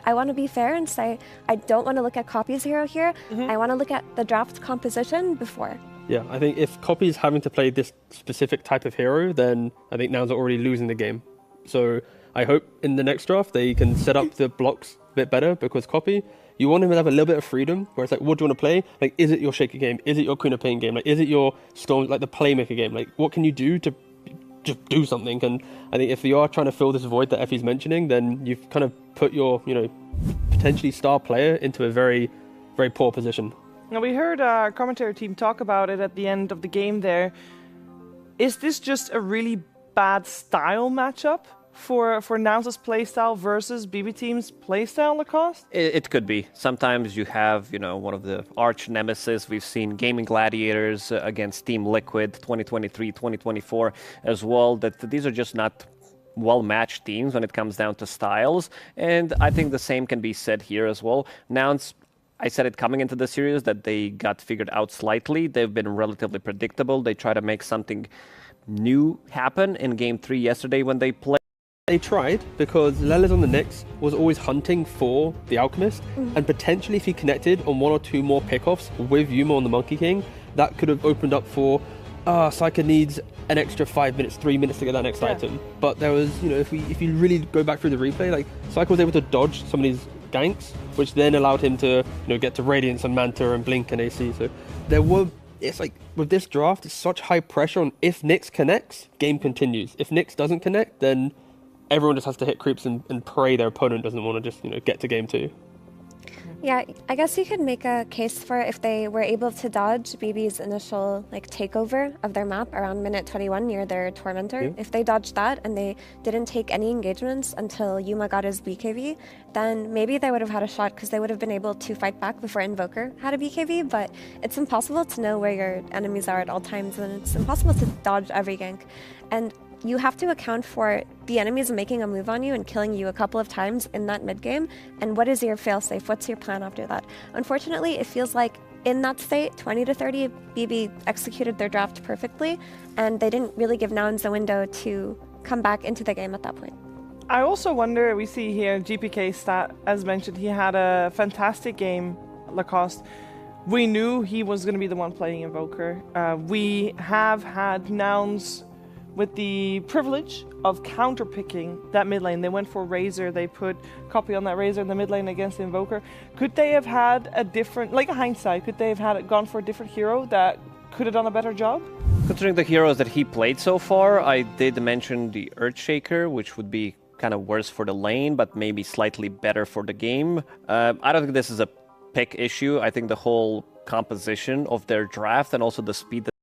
I want to be fair and say I don't want to look at Copy's hero here. I want to look at the draft composition before. Yeah, I think if Copy's having to play this specific type of hero, then I think Nouns are already losing the game. So I hope in the next draft they can set up the blocks a bit better, because Copy, you want him to have a little bit of freedom, where it's like, what do you want to play? Like, is it your Shaker game? Is it your Queen of Pain game? Like, is it your Storm, like the Playmaker game? Like, what can you do to just do something? And I think if you are trying to fill this void that Effie's mentioning, then you've kind of put your, potentially star player into a very, very poor position. Now, we heard our commentary team talk about it at the end of the game there. Is this just a really bad style matchup for Nouns' playstyle versus BB Team's playstyle, Lacoste? It could be. Sometimes you have, one of the arch nemesis. We've seen Gaming Gladiators against Team Liquid 2023, 2024 as well, that these are just not well-matched teams when it comes down to styles. And I think the same can be said here as well. Nouns, I said it coming into the series that they got figured out slightly. They've been relatively predictable. They try to make something new happen in Game 3 yesterday when they played. They tried, because Lelez on the Nyx was always hunting for the Alchemist, and potentially if he connected on 1 or 2 more pickoffs with Yuma on the Monkey King, that could have opened up for, Psyker needs an extra 5 minutes, 3 minutes to get that next item. But there was, if you really go back through the replay, like, Psyker was able to dodge some of these ganks, which then allowed him to, get to Radiance and Manta and Blink and AC. So it's like, with this draft, it's such high pressure on, if Nyx connects, game continues. If Nyx doesn't connect, then everyone just has to hit creeps and pray their opponent doesn't want to just, get to game 2. Yeah, I guess you could make a case for if they were able to dodge BB's initial takeover of their map around minute 21 near their Tormentor. Yeah. If they dodged that and they didn't take any engagements until Yuma got his BKB, then maybe they would have had a shot, because they would have been able to fight back before Invoker had a BKB. But it's impossible to know where your enemies are at all times, and it's impossible to dodge every gank. And you have to account for the enemies making a move on you and killing you a couple of times in that mid-game, and what is your failsafe? What's your plan after that? Unfortunately, it feels like in that state, 20 to 30, BB executed their draft perfectly, and they didn't really give Nouns a window to come back into the game at that point. I also wonder, we see here GPK stat, as mentioned, he had a fantastic game, Lacoste. We knew he was going to be the one playing Invoker. We have had Nouns with the privilege of counterpicking that mid lane. They went for Razor, they put Copy on that Razor in the mid lane against the Invoker. Could they have had a different, like a hindsight, could they have gone for a different hero that could have done a better job? Considering the heroes that he played so far, I did mention the Earthshaker, which would be kind of worse for the lane, but maybe slightly better for the game. I don't think this is a pick issue. I think the whole composition of their draft and also the speed that